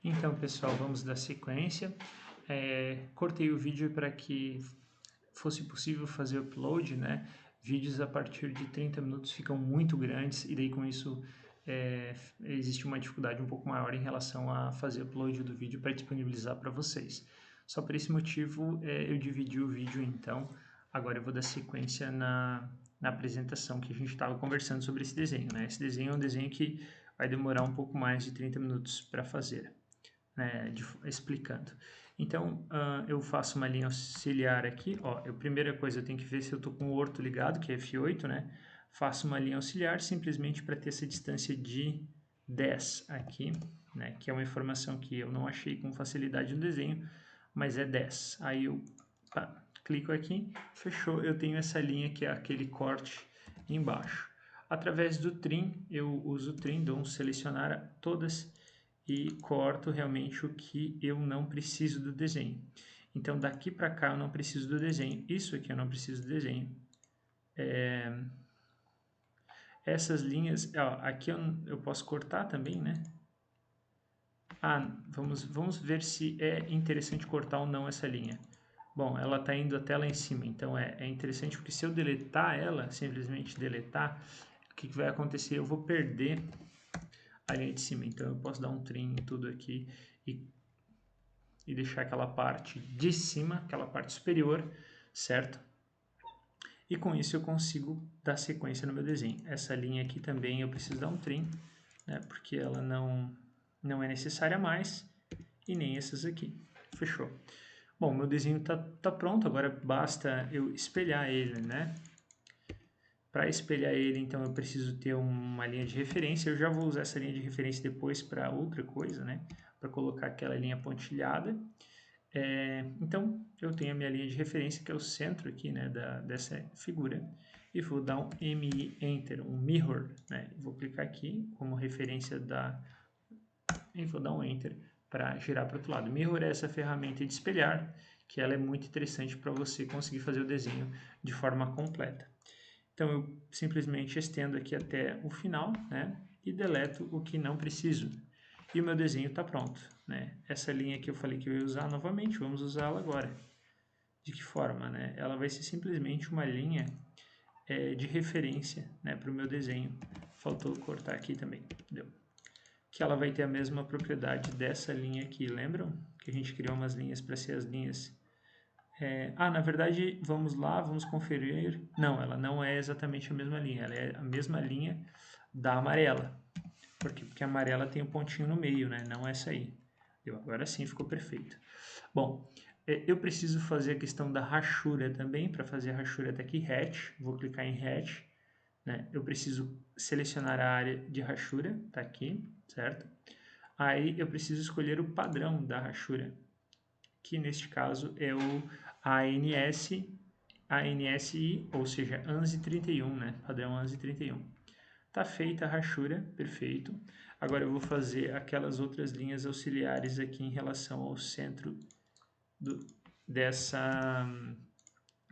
Então, pessoal, vamos dar sequência. Cortei o vídeo para que fosse possível fazer upload, né? Vídeos a partir de 30 minutos ficam muito grandes e daí com isso existe uma dificuldade um pouco maior em relação a fazer upload do vídeo para disponibilizar para vocês. Só por esse motivo eu dividi o vídeo, então agora eu vou dar sequência na apresentação que a gente estava conversando sobre esse desenho, né? Esse desenho é um desenho que vai demorar um pouco mais de 30 minutos para fazer, né, explicando. Então, eu faço uma linha auxiliar aqui, ó, a primeira coisa eu tenho que ver se eu estou com o orto ligado, que é F8, né, faço uma linha auxiliar simplesmente para ter essa distância de 10 aqui, né, que é uma informação que eu não achei com facilidade no desenho, mas é 10. Aí eu clico aqui, fechou, eu tenho essa linha que é aquele corte embaixo. Através do trim, eu uso o trim, dou um selecionar todas e corto realmente o que eu não preciso do desenho. Então, daqui para cá eu não preciso do desenho. Isso aqui eu não preciso do desenho. Essas linhas, ó, aqui eu posso cortar também, né? Vamos ver se é interessante cortar ou não essa linha. Bom, ela está indo até lá em cima, então é interessante porque se eu deletar ela, simplesmente deletar, o que vai acontecer? Eu vou perder a linha de cima, então eu posso dar um trim em tudo aqui e deixar aquela parte de cima, aquela parte superior, certo? E com isso eu consigo dar sequência no meu desenho. Essa linha aqui também eu preciso dar um trim, né, porque ela não é necessária mais, e nem essas aqui. Fechou. Bom, meu desenho tá pronto, agora basta eu espelhar ele, né? Para espelhar ele, então, eu preciso ter uma linha de referência. Eu já vou usar essa linha de referência depois para outra coisa, né? Para colocar aquela linha pontilhada. Então, eu tenho a minha linha de referência, que é o centro aqui, né, dessa figura, e vou dar um MI Enter, um Mirror, né? Vou clicar aqui como referência e vou dar um Enter para girar para o outro lado. Mirror é essa ferramenta de espelhar, que ela é muito interessante para você conseguir fazer o desenho de forma completa. Então, eu simplesmente estendo aqui até o final, né, e deleto o que não preciso. E o meu desenho está pronto, né? Essa linha que eu falei que eu ia usar novamente, vamos usá-la agora. De que forma, né? Ela vai ser simplesmente uma linha de referência, né, para o meu desenho. Faltou cortar aqui também, deu. Que ela vai ter a mesma propriedade dessa linha aqui, lembram? Que a gente criou umas linhas para ser as linhas... na verdade, vamos lá, vamos conferir. Não, ela não é exatamente a mesma linha, ela é a mesma linha da amarela. Por quê? Porque a amarela tem um pontinho no meio, né? Não essa aí. Agora sim ficou perfeito. Bom, eu preciso fazer a questão da rachura também. Para fazer a rachura tá aqui, Hatch. Vou clicar em Hatch. Né? Eu preciso selecionar a área de rachura. Tá aqui, certo? Aí eu preciso escolher o padrão da rachura, que neste caso é o ANSI, ou seja, ANSI 31, né? Padrão ANSI 31. Tá feita a rachura, perfeito. Agora eu vou fazer aquelas outras linhas auxiliares aqui em relação ao centro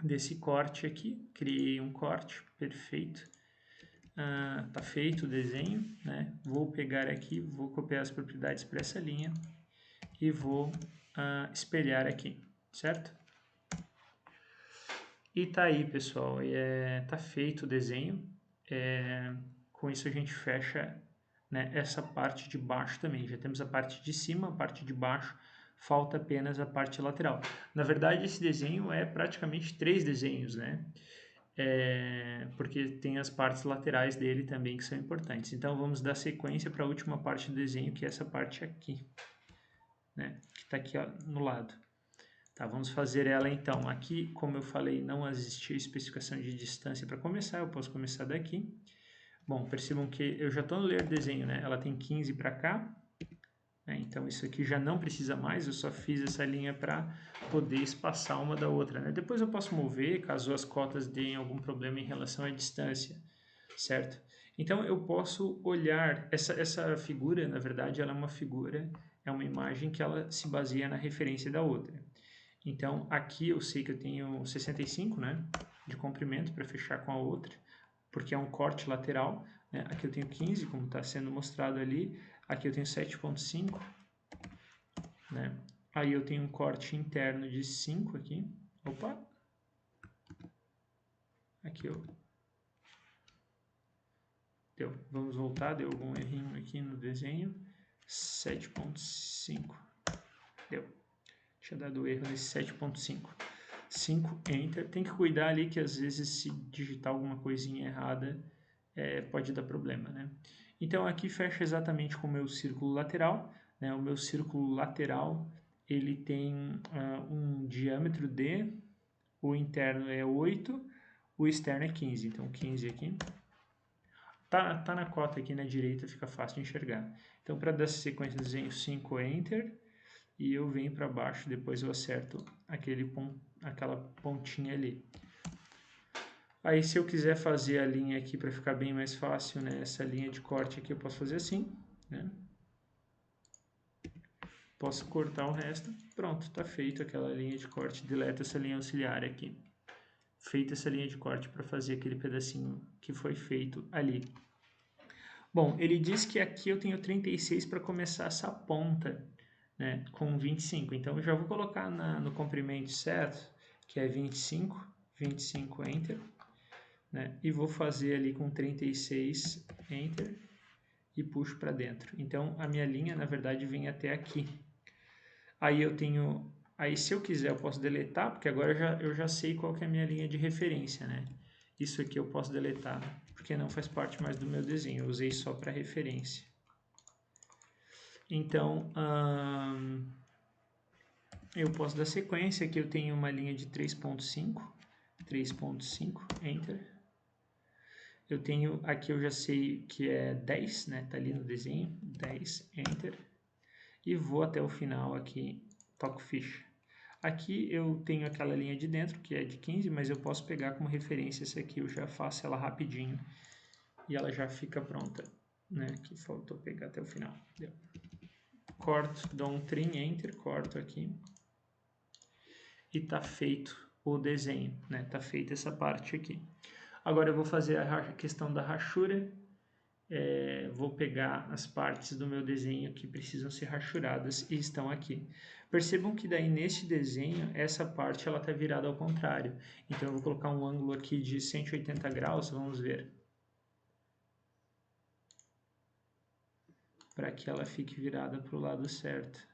desse corte aqui. Criei um corte, perfeito. Tá feito o desenho, né? Vou pegar aqui, vou copiar as propriedades para essa linha e vou espelhar aqui, certo? E tá aí, pessoal, tá feito o desenho. Com isso a gente fecha, né, essa parte de baixo também. Já temos a parte de cima, a parte de baixo, falta apenas a parte lateral. Na verdade, esse desenho é praticamente 3 desenhos, né? Porque tem as partes laterais dele também que são importantes. Então, vamos dar sequência para a última parte do desenho, que é essa parte aqui, né? Que está aqui, ó, no lado. Tá, vamos fazer ela então. Aqui, como eu falei, não existia especificação de distância para começar, eu posso começar daqui. Bom, percebam que eu já estou no layer desenho, né? Ela tem 15 para cá, né? Então isso aqui já não precisa mais, eu só fiz essa linha para poder espaçar uma da outra, né? Depois eu posso mover, caso as cotas deem algum problema em relação à distância, certo? Então eu posso olhar, essa figura, na verdade, ela é uma figura, é uma imagem que ela se baseia na referência da outra. Então aqui eu sei que eu tenho 65, né, de comprimento para fechar com a outra, porque é um corte lateral, né? Aqui eu tenho 15, como está sendo mostrado ali, aqui eu tenho 7.5, né? Aí eu tenho um corte interno de 5 aqui. Opa! Aqui, ó. Deu. Vamos voltar, deu algum errinho aqui no desenho. 7.5. Deu. Tinha dado erro nesse 7.5. 5, Enter. Tem que cuidar ali que às vezes se digitar alguma coisinha errada, pode dar problema, né? Então aqui fecha exatamente com o meu círculo lateral, né? O meu círculo lateral, ele tem um diâmetro D, o interno é 8, o externo é 15, então 15 aqui. Tá na cota aqui na direita, fica fácil de enxergar. Então para dar sequência, desenho 5, Enter, e eu venho para baixo, depois eu acerto aquela pontinha ali. Aí se eu quiser fazer a linha aqui para ficar bem mais fácil, né, essa linha de corte aqui eu posso fazer assim, né? Posso cortar o resto, pronto, está feito aquela linha de corte, deleto essa linha auxiliar aqui. Feita essa linha de corte para fazer aquele pedacinho que foi feito ali. Bom, ele diz que aqui eu tenho 36 para começar essa ponta, né, com 25. Então eu já vou colocar no comprimento certo, que é 25, 25, Enter, né, e vou fazer ali com 36, Enter, e puxo para dentro. Então a minha linha, na verdade, vem até aqui. Aí eu tenho, aí se eu quiser eu posso deletar, porque agora eu já sei qual que é a minha linha de referência, né? Isso aqui eu posso deletar, porque não faz parte mais do meu desenho, eu usei só para referência. Então, eu posso dar sequência, aqui eu tenho uma linha de 3.5, 3.5, Enter. Eu tenho, aqui eu já sei que é 10, né? Tá ali no desenho, 10, Enter. E vou até o final aqui, toco ficha. Aqui eu tenho aquela linha de dentro, que é de 15, mas eu posso pegar como referência essa aqui, eu já faço ela rapidinho e ela já fica pronta, né? Que faltou pegar até o final. Deu. Corto, dou um trim, Enter, corto aqui e tá feito o desenho, né? Tá feita essa parte aqui. Agora eu vou fazer a questão da rachura. Vou pegar as partes do meu desenho que precisam ser rachuradas e estão aqui. Percebam que daí neste desenho, essa parte ela está virada ao contrário. Então eu vou colocar um ângulo aqui de 180 graus, vamos ver. Para que ela fique virada para o lado certo.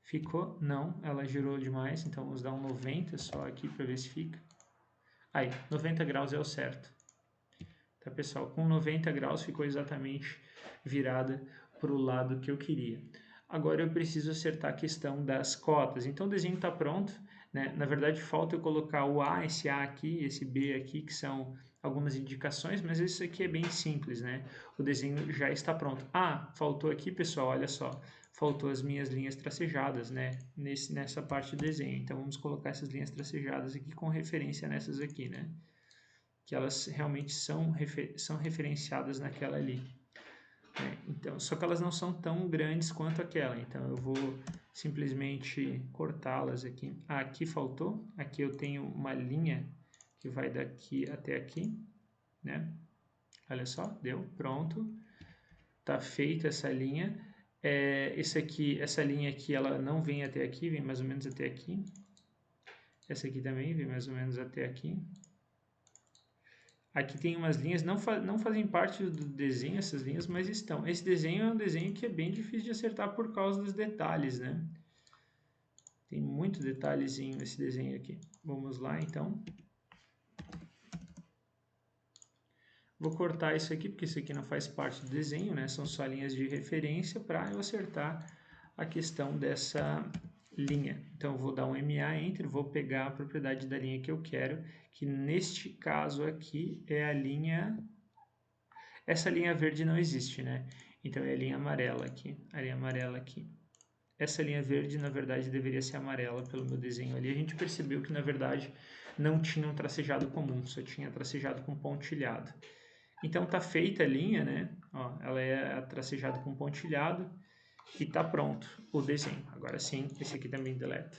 Ficou? Não, ela girou demais, então vamos dar um 90 só aqui para ver se fica. Aí, 90 graus é o certo. Tá, pessoal? Com 90 graus ficou exatamente virada para o lado que eu queria. Agora eu preciso acertar a questão das cotas. Então o desenho está pronto, né? Na verdade falta eu colocar o A, esse A aqui, esse B aqui, que são algumas indicações, mas isso aqui é bem simples, né? O desenho já está pronto. Ah, faltou aqui, pessoal, olha só. Faltou as minhas linhas tracejadas, né? Nessa parte do desenho. Então vamos colocar essas linhas tracejadas aqui com referência nessas aqui, né? Que elas realmente são referenciadas naquela ali. Então, só que elas não são tão grandes quanto aquela, então eu vou simplesmente cortá-las aqui. Ah, aqui faltou, aqui eu tenho uma linha que vai daqui até aqui, né? Olha só, deu, pronto. Tá feita essa linha. Essa linha aqui, ela não vem até aqui, vem mais ou menos até aqui. Essa aqui também vem mais ou menos até aqui. Aqui tem umas linhas, não fazem parte do desenho essas linhas, mas estão. Esse desenho é um desenho que é bem difícil de acertar por causa dos detalhes, né? Tem muito detalhezinho nesse desenho aqui. Vamos lá, então. Vou cortar isso aqui, porque isso aqui não faz parte do desenho, né? São só linhas de referência para eu acertar a questão dessa linha. Então, eu vou dar um MA, Enter, vou pegar a propriedade da linha que eu quero, que neste caso aqui é a linha... Essa linha verde não existe, né? Então, é a linha amarela aqui, a linha amarela aqui. Essa linha verde, na verdade, deveria ser amarela pelo meu desenho ali. A gente percebeu que, na verdade, não tinha um tracejado comum, só tinha tracejado com pontilhado. Então, tá feita a linha, né? Ó, ela é tracejada com pontilhado e tá pronto o desenho. Agora sim, esse aqui também deleta.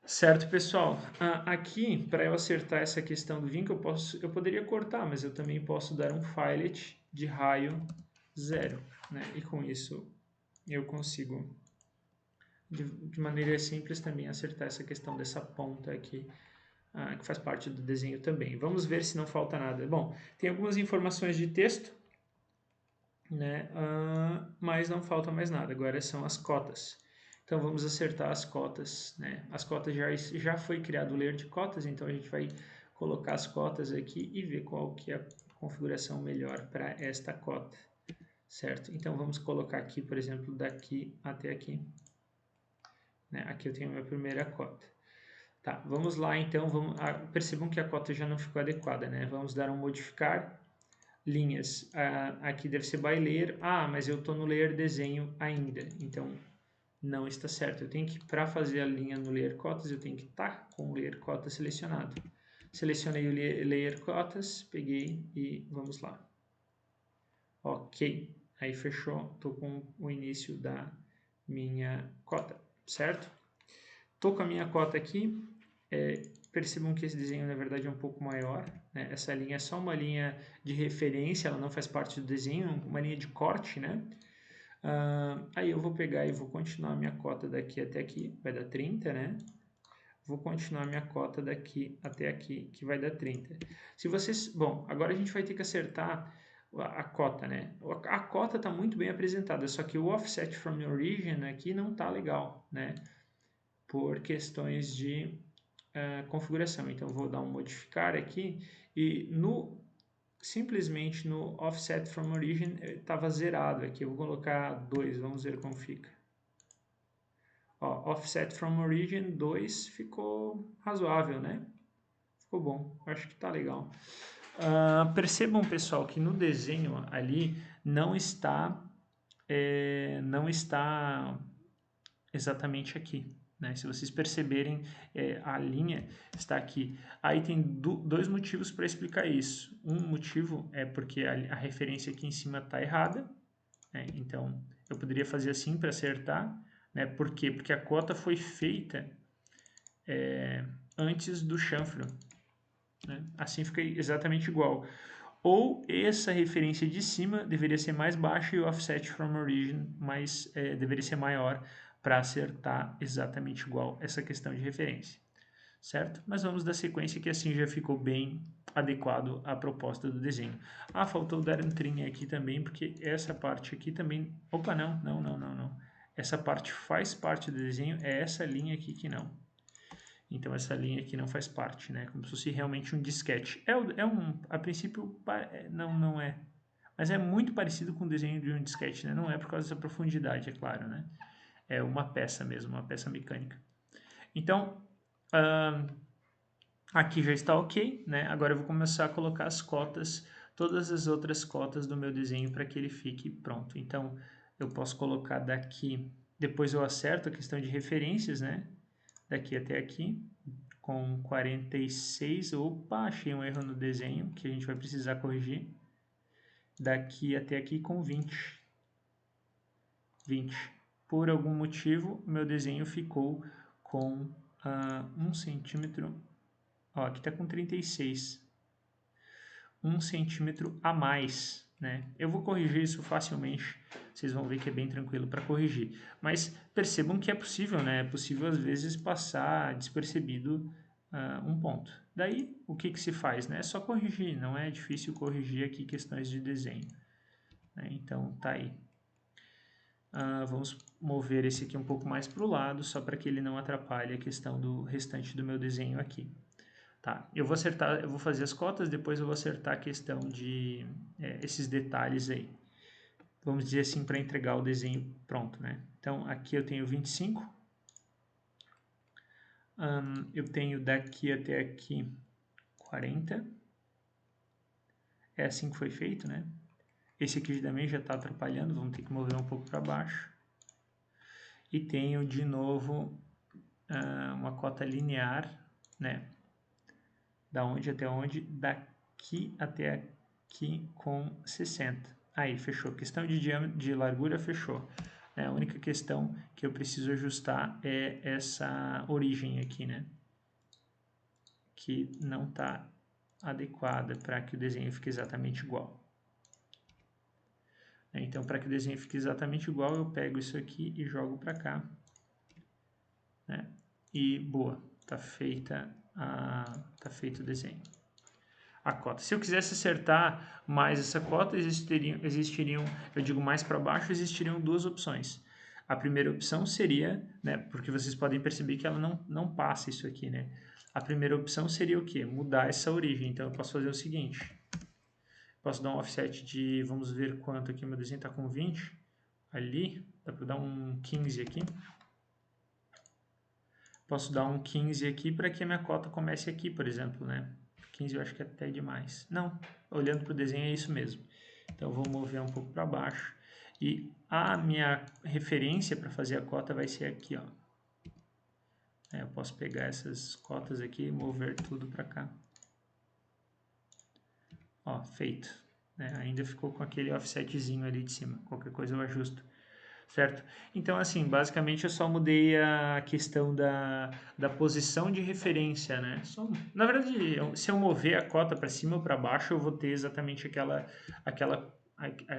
Certo, pessoal. Aqui, para eu acertar essa questão do vinco, eu poderia cortar, mas eu também posso dar um filet de raio 0, né? E com isso eu consigo, de maneira simples, também acertar essa questão dessa ponta aqui, que faz parte do desenho também. Vamos ver se não falta nada. Bom, tem algumas informações de texto, né? Mas não falta mais nada. Agora são as cotas. Então vamos acertar as cotas, né? As cotas já foi criado o layer de cotas, então a gente vai colocar as cotas aqui e ver qual que é a configuração melhor para esta cota, certo? Então vamos colocar aqui, por exemplo, daqui até aqui, né? Aqui eu tenho a minha primeira cota. Tá, vamos lá então, percebam que a cota já não ficou adequada, né? Vamos dar um modificar linhas. Aqui deve ser by layer. Mas eu estou no layer desenho ainda, então não está certo. Eu tenho que, para fazer a linha no layer cotas, eu tenho que estar com o layer cotas selecionado. Selecionei o layer cotas, peguei e vamos lá. Ok, aí fechou, estou com o início da minha cota, certo? Estou com a minha cota aqui. Percebam que esse desenho na verdade é um pouco maior, né? Essa linha é só uma linha de referência, ela não faz parte do desenho, uma linha de corte, né? Aí eu vou pegar e vou continuar a minha cota daqui até aqui, vai dar 30, né? Vou continuar a minha cota daqui até aqui, que vai dar 30. Se vocês... Bom, agora a gente vai ter que acertar a cota, né? A cota está muito bem apresentada, só que o offset from origin aqui não está legal, né? Por questões de configuração. Então, vou dar um modificar aqui e simplesmente no offset from origin estava zerado aqui. Eu vou colocar 2, vamos ver como fica. Ó, offset from origin 2 ficou razoável, né? Ficou bom, acho que tá legal. Percebam, pessoal, que no desenho ali não está exatamente aqui, né? Se vocês perceberem, a linha está aqui. Aí tem dois motivos para explicar isso. Um motivo é porque a referência aqui em cima está errada, né? Então eu poderia fazer assim para acertar, né? Por quê? Porque a cota foi feita antes do chanfro, né? Assim fica exatamente igual. Ou essa referência de cima deveria ser mais baixa e o offset from origin deveria ser maior para acertar exatamente igual essa questão de referência, certo? Mas vamos dar sequência que assim já ficou bem adequado à proposta do desenho. Faltou dar um trim aqui também, porque essa parte aqui também... Opa, não. Essa parte faz parte do desenho, é essa linha aqui que não. Então essa linha aqui não faz parte, né? Como se fosse realmente um disquete. A princípio não é, mas é muito parecido com o desenho de um disquete, né? Não é por causa dessa profundidade, é claro, né? É uma peça mesmo, uma peça mecânica. Então, aqui já está ok, né? Agora eu vou começar a colocar as cotas, todas as outras cotas do meu desenho para que ele fique pronto. Então, eu posso colocar daqui, depois eu acerto a questão de referências, né? Daqui até aqui, com 46. Opa, achei um erro no desenho que a gente vai precisar corrigir. Daqui até aqui com 20. Por algum motivo, meu desenho ficou com 1 centímetro. Ó, aqui está com 36. 1 centímetro a mais, né? Eu vou corrigir isso facilmente. Vocês vão ver que é bem tranquilo para corrigir. Mas percebam que é possível, né? É possível, às vezes, passar despercebido um ponto. Daí, o que se faz, né? É só corrigir. Não é difícil corrigir aqui questões de desenho, né? Então, tá aí. Vamos mover esse aqui um pouco mais para o lado, só para que ele não atrapalhe a questão do restante do meu desenho aqui. Tá, eu vou fazer as cotas, depois eu vou acertar a questão de esses detalhes aí. Vamos dizer assim, para entregar o desenho pronto, né? Então, aqui eu tenho 25. Eu tenho daqui até aqui 40. É assim que foi feito, né? Esse aqui também já está atrapalhando, vamos ter que mover um pouco para baixo. E tenho, de novo, uma cota linear, né? Da onde até onde? Daqui até aqui com 60. Aí, fechou. Questão de largura, fechou. né? A única questão que eu preciso ajustar é essa origem aqui, né? Que não está adequada para que o desenho fique exatamente igual. Então, para que o desenho fique exatamente igual, eu pego isso aqui e jogo para cá, né? E boa, tá feito o desenho. A cota. Se eu quisesse acertar mais essa cota, existiriam, eu digo mais para baixo, existiriam duas opções. A primeira opção seria, né, porque vocês podem perceber que ela não passa isso aqui, né? A primeira opção seria o quê? Mudar essa origem. Então, eu posso fazer o seguinte. Posso dar um offset de, vamos ver quanto aqui, meu desenho está com 20. Ali, dá para dar um 15 aqui. Posso dar um 15 aqui para que a minha cota comece aqui, por exemplo, né? 15 eu acho que é até demais. Não, olhando para o desenho é isso mesmo. Então, eu vou mover um pouco para baixo. E a minha referência para fazer a cota vai ser aqui, ó. Eu posso pegar essas cotas aqui e mover tudo para cá. Ó, feito. Ainda ficou com aquele offsetzinho ali de cima. Qualquer coisa eu ajusto. Certo? Então, assim, basicamente eu só mudei a questão da posição de referência, né? Na verdade, se eu mover a cota para cima ou para baixo, eu vou ter exatamente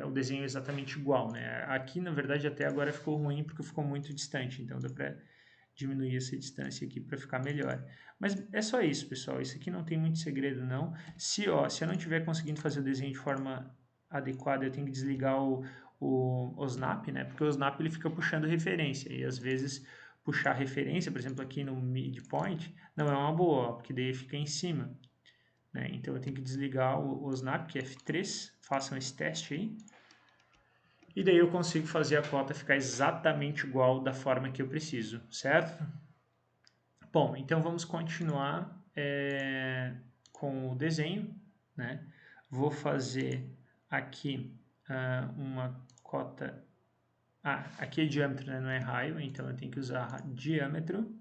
o desenho exatamente igual, né? Aqui, na verdade, até agora ficou ruim porque ficou muito distante, então dá para diminuir essa distância aqui para ficar melhor. Mas é só isso, pessoal. Isso aqui não tem muito segredo, não. Se eu não estiver conseguindo fazer o desenho de forma adequada, eu tenho que desligar o snap, né? Porque o snap ele fica puxando referência e às vezes puxar referência, por exemplo, aqui no midpoint, não é uma boa, porque daí fica em cima, né? Então eu tenho que desligar o snap, que é F3, façam esse teste aí. E daí eu consigo fazer a cota ficar exatamente igual da forma que eu preciso, certo? Bom, então vamos continuar com o desenho, né? Vou fazer aqui uma cota. Aqui é diâmetro, né? Não é raio, então eu tenho que usar diâmetro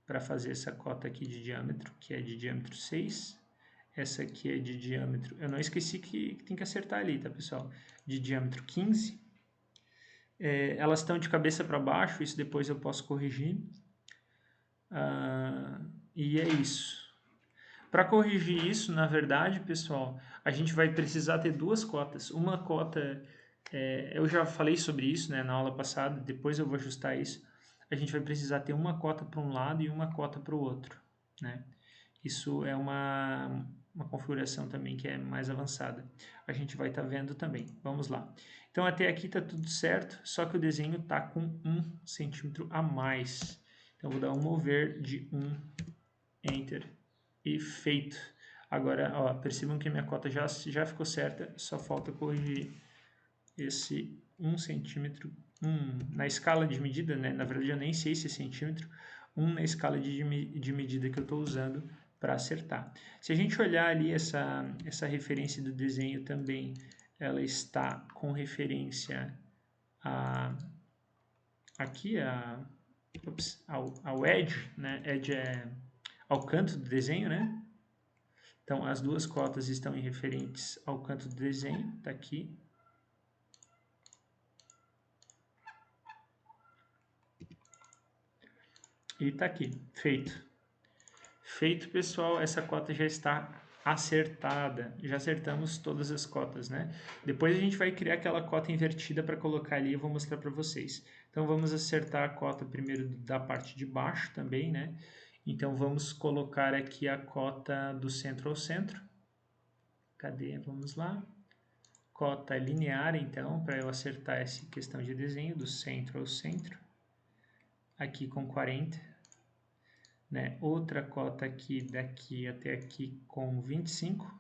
para fazer essa cota aqui de diâmetro, que é de diâmetro 6. Essa aqui é de diâmetro, eu não esqueci que tem que acertar ali, tá, pessoal? De diâmetro 15. Elas estão de cabeça para baixo, isso depois eu posso corrigir. E é isso. Para corrigir isso, na verdade, pessoal, a gente vai precisar ter duas cotas. Uma cota, eu já falei sobre isso, né, na aula passada, depois eu vou ajustar isso. A gente vai precisar ter uma cota para um lado e uma cota para o outro, né? Isso é uma configuração também que é mais avançada. A gente vai estar vendo também. Vamos lá. Então, até aqui está tudo certo, só que o desenho está com 1 centímetro a mais. Então, vou dar um mover de 1, Enter, e feito. Agora, ó, percebam que a minha cota já ficou certa, só falta corrigir esse 1 centímetro, na escala de medida, né? Na verdade, eu nem sei se é centímetro, 1 na escala de medida que eu estou usando para acertar. Se a gente olhar ali essa referência do desenho também, ela está com referência aqui ao edge, né? Edge é ao canto do desenho, né? Então, as duas cotas estão em referentes ao canto do desenho, tá aqui. E tá aqui, feito. Feito, pessoal, essa cota já está acertada. Já acertamos todas as cotas, né? Depois a gente vai criar aquela cota invertida para colocar ali e eu vou mostrar para vocês. Então, vamos acertar a cota primeiro da parte de baixo também, né? Então, vamos colocar aqui a cota do centro ao centro. Cadê? Vamos lá. Cota linear, então, para eu acertar essa questão de desenho, do centro ao centro. Aqui com 40. Né? Outra cota aqui, daqui até aqui, com 25.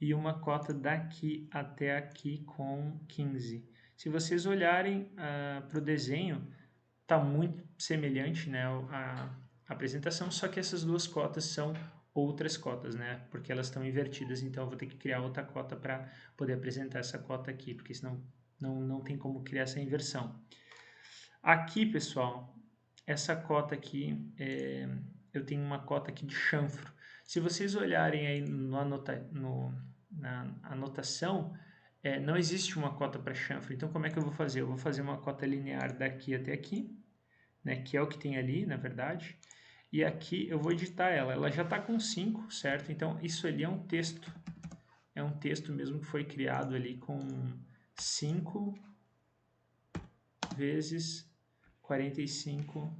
E uma cota daqui até aqui com 15. Se vocês olharem para o desenho, está muito semelhante, né, a apresentação, só que essas duas cotas são outras cotas, né, porque elas estão invertidas, então eu vou ter que criar outra cota para poder apresentar essa cota aqui, porque senão não tem como criar essa inversão. Aqui, pessoal, essa cota aqui, eu tenho uma cota aqui de chanfro. Se vocês olharem aí na anotação, não existe uma cota para chanfre. Então, como é que eu vou fazer? Eu vou fazer uma cota linear daqui até aqui, né, que é o que tem ali, na verdade. E aqui eu vou editar ela. Ela já está com 5, certo? Então, isso ali é um texto. É um texto mesmo que foi criado ali com 5 vezes 45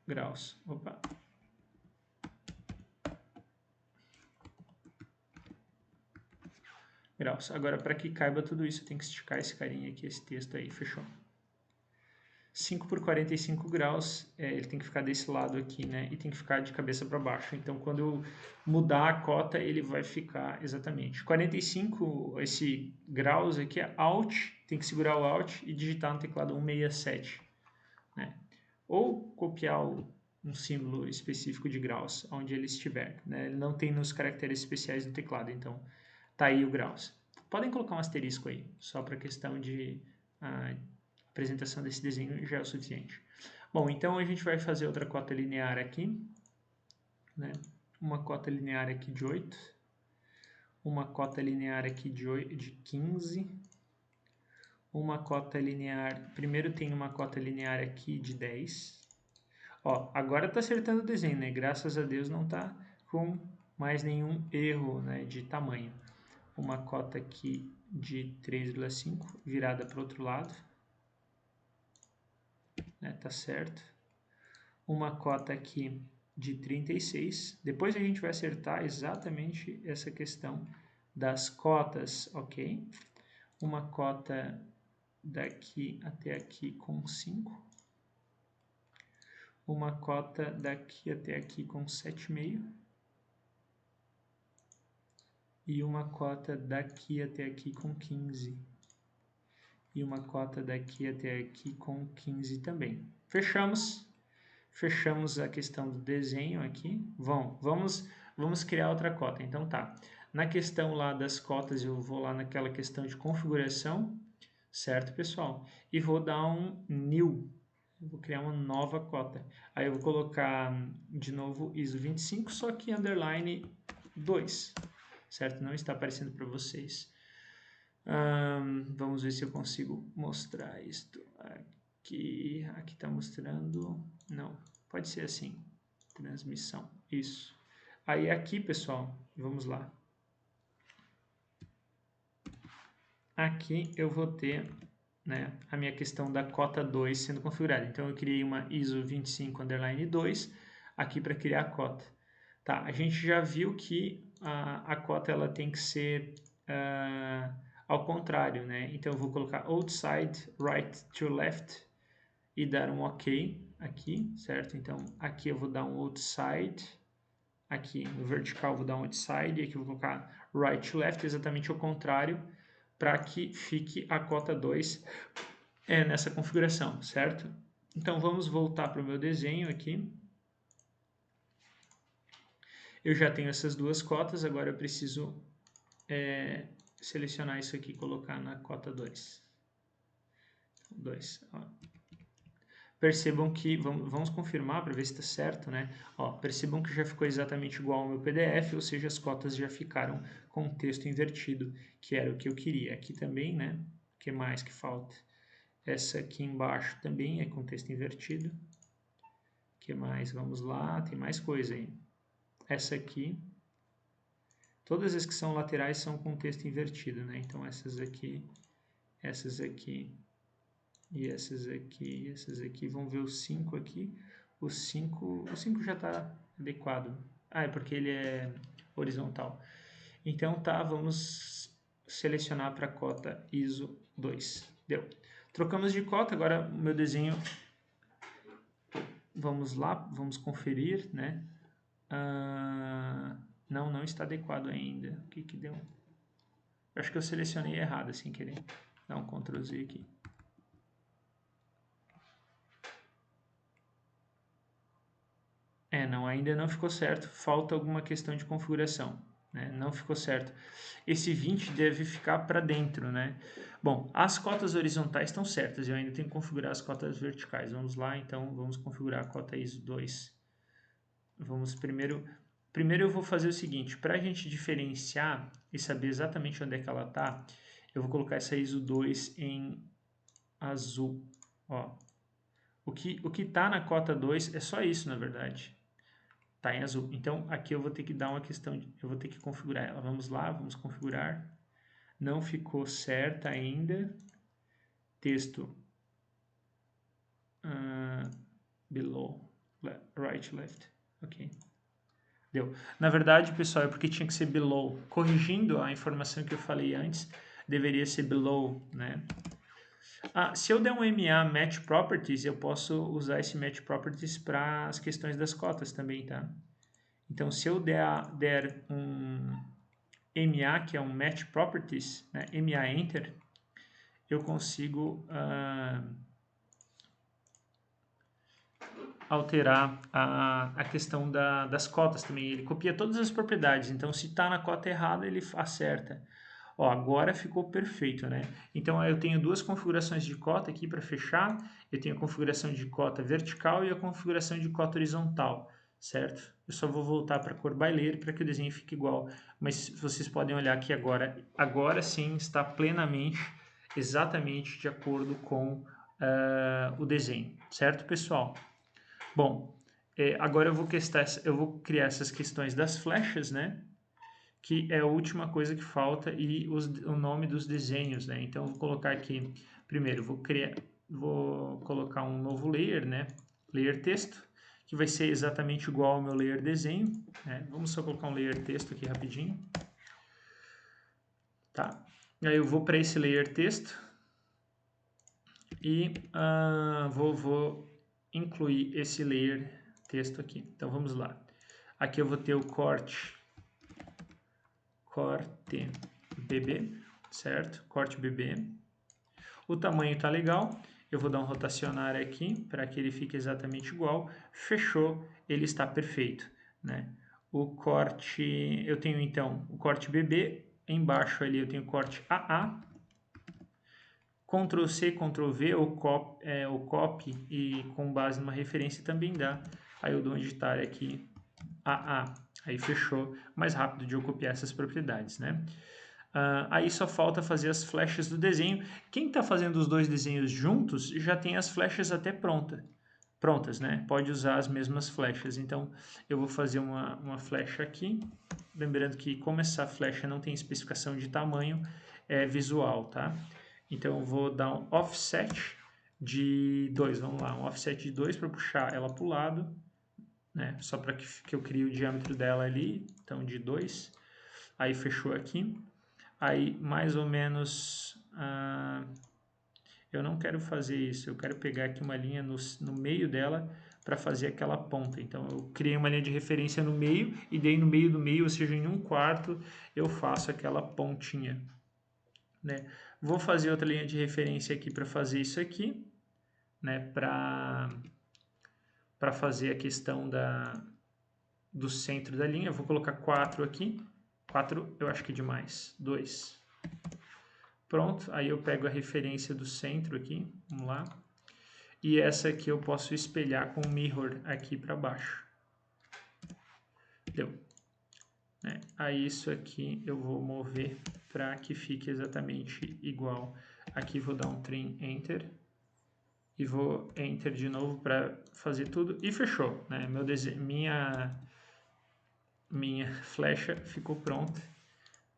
graus. Opa. Graus. Agora, para que caiba tudo isso, eu tenho que esticar esse carinha aqui, esse texto aí. Fechou. 5 por 45 graus, ele tem que ficar desse lado aqui, né? E tem que ficar de cabeça para baixo. Então, quando eu mudar a cota, ele vai ficar exatamente. 45, esse graus aqui é Alt, tem que segurar o Alt e digitar no teclado 167, né? Ou copiar um símbolo específico de graus, onde ele estiver, né? Ele não tem nos caracteres especiais do teclado, então tá aí o graus. Podem colocar um asterisco aí, só para questão de apresentação desse desenho já é o suficiente. Bom, então a gente vai fazer outra cota linear aqui, né? Uma cota linear aqui de 8, uma cota linear aqui de 15, uma cota linear, primeiro tem uma cota linear aqui de 10. Ó, agora tá acertando o desenho, né? Graças a Deus não tá com mais nenhum erro, né, de tamanho. Uma cota aqui de 3,5 virada para o outro lado. Né, tá certo. Uma cota aqui de 36. Depois a gente vai acertar exatamente essa questão das cotas, ok? Uma cota daqui até aqui com 5. Uma cota daqui até aqui com 7,5. E uma cota daqui até aqui com 15. E uma cota daqui até aqui com 15 também. Fechamos. Fechamos a questão do desenho aqui. Vamos criar outra cota. Então tá. Na questão lá das cotas, eu vou lá naquela questão de configuração, certo, pessoal? E vou dar um new. Eu vou criar uma nova cota. Aí eu vou colocar de novo ISO 25, só que underline 2, certo? Não está aparecendo para vocês. Vamos ver se eu consigo mostrar isto aqui. Aqui está mostrando. Não, pode ser assim. Transmissão. Isso. Aí aqui, pessoal, vamos lá. Aqui eu vou ter, né, a minha questão da cota 2 sendo configurada. Então eu criei uma ISO 25_2 aqui para criar a cota. Tá, a gente já viu que a cota ela tem que ser ao contrário, né? Então eu vou colocar outside right to left e dar um OK aqui, certo? Então aqui eu vou dar um outside, aqui no vertical eu vou dar um outside, e aqui eu vou colocar right to left, exatamente o contrário, para que fique a cota 2 nessa configuração, certo? Então vamos voltar para o meu desenho aqui. Eu já tenho essas duas cotas, agora eu preciso selecionar isso aqui e colocar na cota 2. 2. Percebam que, vamos confirmar para ver se está certo, né? Ó, percebam que já ficou exatamente igual ao meu PDF, ou seja, as cotas já ficaram com o texto invertido, que era o que eu queria. Aqui também, né? O que mais que falta? Essa aqui embaixo também é com texto invertido. O que mais? Vamos lá, tem mais coisa aí. Essa aqui. Todas as que são laterais são com texto invertido, né? Então essas aqui e essas aqui, vamos ver os 5 aqui. O 5 já está adequado. É porque ele é horizontal. Então tá, vamos selecionar para a cota ISO 2. Deu. Trocamos de cota, agora o meu desenho, vamos lá, vamos conferir, né? Não está adequado ainda. O que deu? Eu acho que eu selecionei errado sem querer. Dá um Ctrl Z aqui. Não, ainda não ficou certo. Falta alguma questão de configuração, né? Não ficou certo. Esse 20 deve ficar para dentro, né? Bom, as cotas horizontais estão certas. Eu ainda tenho que configurar as cotas verticais. Vamos lá, então, vamos configurar a cota ISO 2. Vamos primeiro Primeiro eu vou fazer o seguinte, para a gente diferenciar e saber exatamente onde é que ela está, eu vou colocar essa ISO 2 em azul. Ó. O que está na cota 2 é só isso, na verdade. Está em azul. Então, aqui eu vou ter que dar uma questão, eu vou ter que configurar ela. Vamos lá, vamos configurar. Não ficou certa ainda. Texto below, right, left. Ok. Deu. Na verdade, pessoal, é porque tinha que ser below. Corrigindo a informação que eu falei antes, deveria ser below, né? Se eu der um MA Match Properties, eu posso usar esse Match Properties para as questões das cotas também, tá? Então, se eu der um MA, que é um Match Properties, né, MA Enter, eu consigo alterar a questão das cotas também. Ele copia todas as propriedades, então se está na cota errada, ele acerta. Ó, agora ficou perfeito, né? Então eu tenho duas configurações de cota aqui para fechar. Eu tenho a configuração de cota vertical e a configuração de cota horizontal, certo? Eu só vou voltar para a cor baileiro para que o desenho fique igual. Mas vocês podem olhar aqui agora sim está plenamente, exatamente de acordo com o desenho, certo, pessoal? Bom, agora eu vou criar essas questões das flechas, né? Que é a última coisa que falta e o nome dos desenhos, né? Então, eu vou colocar aqui, primeiro, vou colocar um novo layer, né? Layer texto, que vai ser exatamente igual ao meu layer desenho, né? Vamos só colocar um layer texto aqui rapidinho. Tá? Aí eu vou para esse layer texto e vou incluir esse layer texto aqui. Então, vamos lá. Aqui eu vou ter o corte BB, certo? Corte BB. O tamanho está legal. Eu vou dar um rotacionar aqui para que ele fique exatamente igual. Fechou, ele está perfeito, né? O corte, eu tenho então o corte BB, embaixo ali eu tenho o corte AA. Ctrl C, Ctrl V ou copy e com base numa referência também dá. Aí eu dou um editar aqui AA. Aí fechou, mais rápido de eu copiar essas propriedades, né? Aí só falta fazer as flechas do desenho. Quem está fazendo os dois desenhos juntos já tem as flechas até prontas, né? Pode usar as mesmas flechas. Então, eu vou fazer uma flecha aqui. Lembrando que como essa flecha não tem especificação de tamanho, é visual, tá? Então, eu vou dar um offset de 2. Vamos lá, um offset de 2 para puxar ela para o lado, né? Só para que eu crie o diâmetro dela ali. Então, de 2. Aí, fechou aqui. Aí, mais ou menos, eu não quero fazer isso, eu quero pegar aqui uma linha no meio dela para fazer aquela ponta. Então, eu criei uma linha de referência no meio, e daí no meio do meio, ou seja, em 1/4, eu faço aquela pontinha, né? Vou fazer outra linha de referência aqui para fazer isso aqui, né? Para fazer a questão do centro da linha. Eu vou colocar 4 aqui. 4 eu acho que é demais. 2. Pronto, aí eu pego a referência do centro aqui, vamos lá. E essa aqui eu posso espelhar com o mirror aqui para baixo. Deu. Né? Aí isso aqui eu vou mover para que fique exatamente igual. Aqui vou dar um trim Enter. E vou Enter de novo para fazer tudo. E fechou. Né? Minha flecha ficou pronta.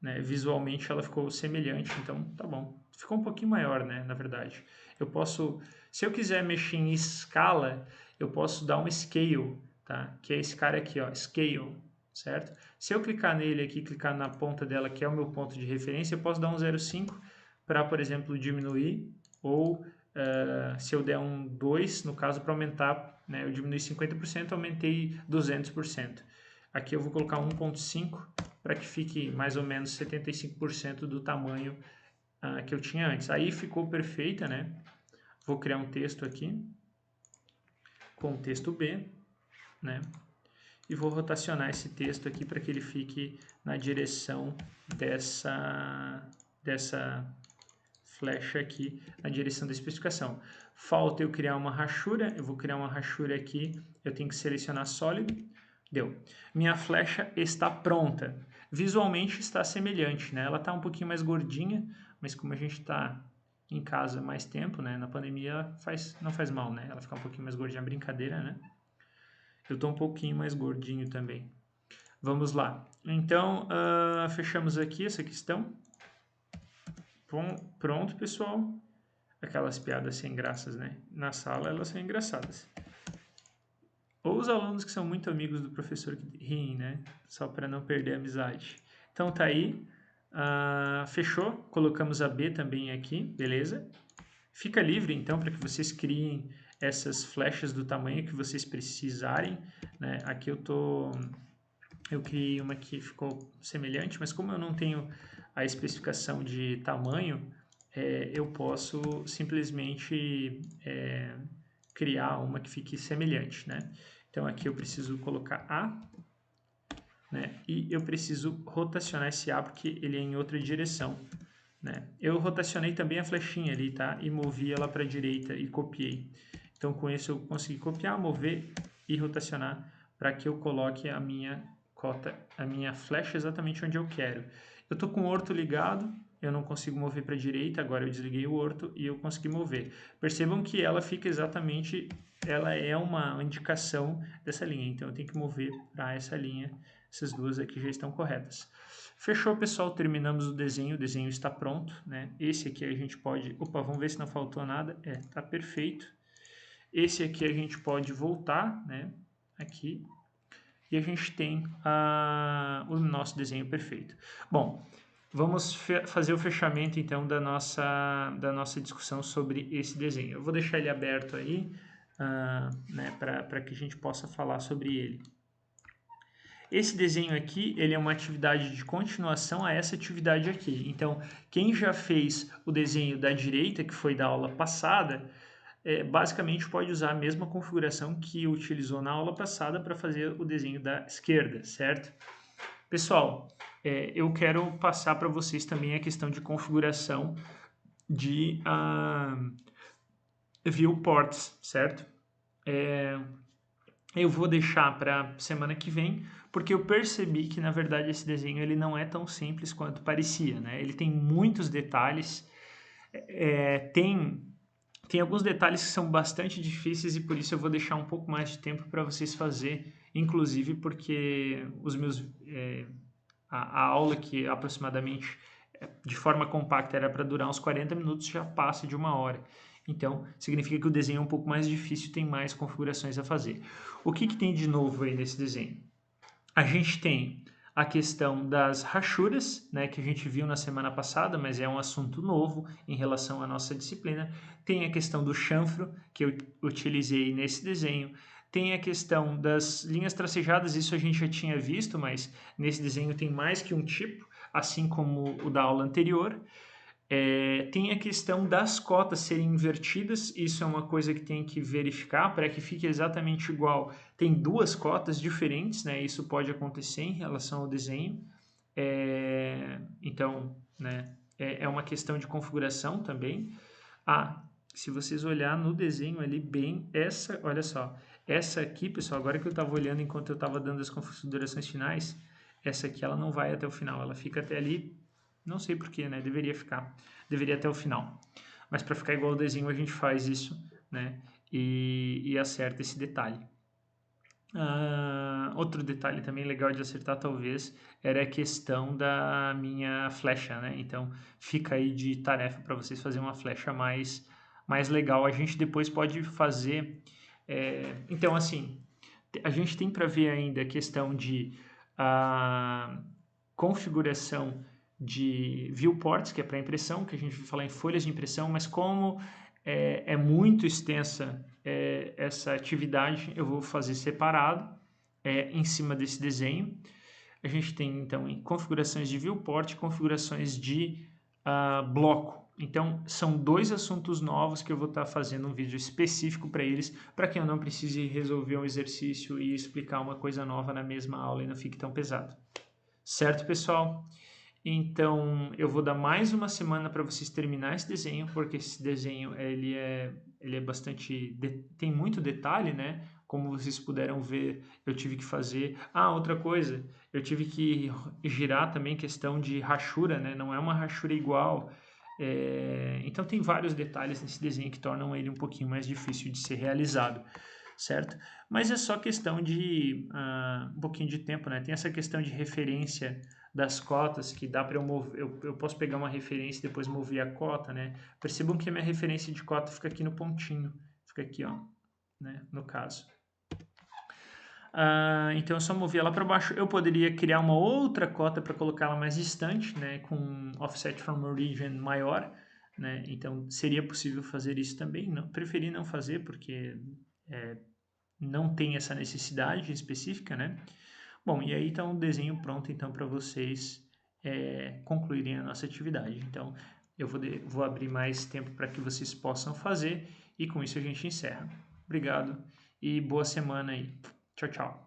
Né? Visualmente ela ficou semelhante, então tá bom. Ficou um pouquinho maior, né, na verdade. Eu posso, se eu quiser mexer em escala, eu posso dar um scale, tá? Que é esse cara aqui, ó, scale, certo? Se eu clicar nele aqui, clicar na ponta dela, que é o meu ponto de referência, eu posso dar um 0,5 para, por exemplo, diminuir, ou se eu der um 2, no caso, para aumentar, né, eu diminui 50%, aumentei 200%. Aqui eu vou colocar 1,5 para que fique mais ou menos 75% do tamanho que eu tinha antes. Aí ficou perfeita, né? Vou criar um texto aqui, com o texto B, né? E vou rotacionar esse texto aqui para que ele fique na direção dessa flecha aqui, na direção da especificação. Falta eu criar uma rachura, eu vou criar uma rachura aqui, eu tenho que selecionar sólido, Deu. Minha flecha está pronta. Visualmente está semelhante, né? Ela está um pouquinho mais gordinha, mas como a gente está em casa mais tempo, né? Na pandemia não faz mal, né? Ela ficar um pouquinho mais gordinha, brincadeira, né? Eu estou um pouquinho mais gordinho também. Vamos lá. Então, fechamos aqui essa questão. Pronto, pessoal. Aquelas piadas sem graças, né? Na sala elas são engraçadas. Ou os alunos que são muito amigos do professor que riem, né? Só para não perder a amizade. Então tá aí. Fechou. Colocamos a B também aqui, beleza? Fica livre então para que vocês criem essas flechas do tamanho que vocês precisarem, né? Aqui eu criei uma que ficou semelhante, mas como eu não tenho a especificação de tamanho, eu posso simplesmente criar uma que fique semelhante, né? Então aqui eu preciso colocar A, né? E eu preciso rotacionar esse A porque ele é em outra direção, né? Eu rotacionei também a flechinha ali, tá? E movi ela para a direita e copiei. Então com isso eu consegui copiar, mover e rotacionar para que eu coloque a minha flecha exatamente onde eu quero. Eu estou com o orto ligado, eu não consigo mover para a direita, agora eu desliguei o orto e eu consegui mover. Percebam que ela fica exatamente, ela é uma indicação dessa linha, então eu tenho que mover para essa linha, essas duas aqui já estão corretas. Fechou, pessoal, terminamos o desenho está pronto, né? Esse aqui a gente pode, vamos ver se não faltou nada, tá perfeito. Esse aqui a gente pode voltar, né? Aqui, e a gente tem o nosso desenho perfeito. Bom, vamos fazer o fechamento então da nossa discussão sobre esse desenho. Eu vou deixar ele aberto aí, né, para que a gente possa falar sobre ele. Esse desenho aqui, ele é uma atividade de continuação a essa atividade aqui. Então, quem já fez o desenho da direita, que foi da aula passada, basicamente pode usar a mesma configuração que utilizou na aula passada para fazer o desenho da esquerda, certo? Pessoal, eu quero passar para vocês também a questão de configuração de viewports, certo? Eu vou deixar para semana que vem, porque eu percebi que, na verdade, esse desenho ele não é tão simples quanto parecia, né? Ele tem muitos detalhes, tem alguns detalhes que são bastante difíceis e por isso eu vou deixar um pouco mais de tempo para vocês fazer, inclusive porque a aula que aproximadamente de forma compacta era para durar uns 40 minutos já passa de 1 hora. Então, significa que o desenho é um pouco mais difícil, tem mais configurações a fazer. O que tem de novo aí nesse desenho? A gente tem a questão das rachuras, né, que a gente viu na semana passada, mas é um assunto novo em relação à nossa disciplina. Tem a questão do chanfro, que eu utilizei nesse desenho. Tem a questão das linhas tracejadas, isso a gente já tinha visto, mas nesse desenho tem mais que um tipo, assim como o da aula anterior. Tem a questão das cotas serem invertidas, isso é uma coisa que tem que verificar para que fique exatamente igual. Tem duas cotas diferentes, né? Isso pode acontecer em relação ao desenho. Então, né, é uma questão de configuração também. Se vocês olhar no desenho ali bem, olha só, essa aqui, pessoal, agora que eu estava olhando enquanto eu estava dando as configurações finais, essa aqui ela não vai até o final, ela fica até ali. Não sei porquê, né? Deveria até o final. Mas para ficar igual ao desenho, a gente faz isso, né? E acerta esse detalhe. Outro detalhe também legal de acertar, talvez, era a questão da minha flecha, né? Então, fica aí de tarefa para vocês fazerem uma flecha mais legal. A gente depois pode fazer... então, assim, a gente tem para ver ainda a questão de configuração de viewports, que é para impressão, que a gente vai falar em folhas de impressão, mas como é muito extensa essa atividade, eu vou fazer separado em cima desse desenho. A gente tem, então, configurações de viewport, configurações de bloco. Então, são dois assuntos novos que eu vou estar fazendo um vídeo específico para eles, para que eu não precise resolver um exercício e explicar uma coisa nova na mesma aula e não fique tão pesado. Certo, pessoal? Então, eu vou dar mais uma semana para vocês terminar esse desenho, porque esse desenho ele é bastante... tem muito detalhe, né? Como vocês puderam ver, eu tive que fazer... outra coisa, eu tive que girar também questão de rachura, né? Não é uma rachura igual. Então tem vários detalhes nesse desenho que tornam ele um pouquinho mais difícil de ser realizado, certo? Mas é só questão de um pouquinho de tempo, né? Tem essa questão de referência das cotas, que dá para eu mover, eu posso pegar uma referência e depois mover a cota, né? Percebam que a minha referência de cota fica aqui no pontinho, fica aqui, ó, né? No caso. Então eu só movi ela para baixo. Eu poderia criar uma outra cota para colocá-la mais distante, né? Com offset from origin maior, né? Então seria possível fazer isso também. Não, preferi não fazer porque não tem essa necessidade específica, né? Bom, e aí está um desenho pronto então para vocês concluírem a nossa atividade. Então eu vou abrir mais tempo para que vocês possam fazer e com isso a gente encerra. Obrigado e boa semana aí. Tchau, tchau.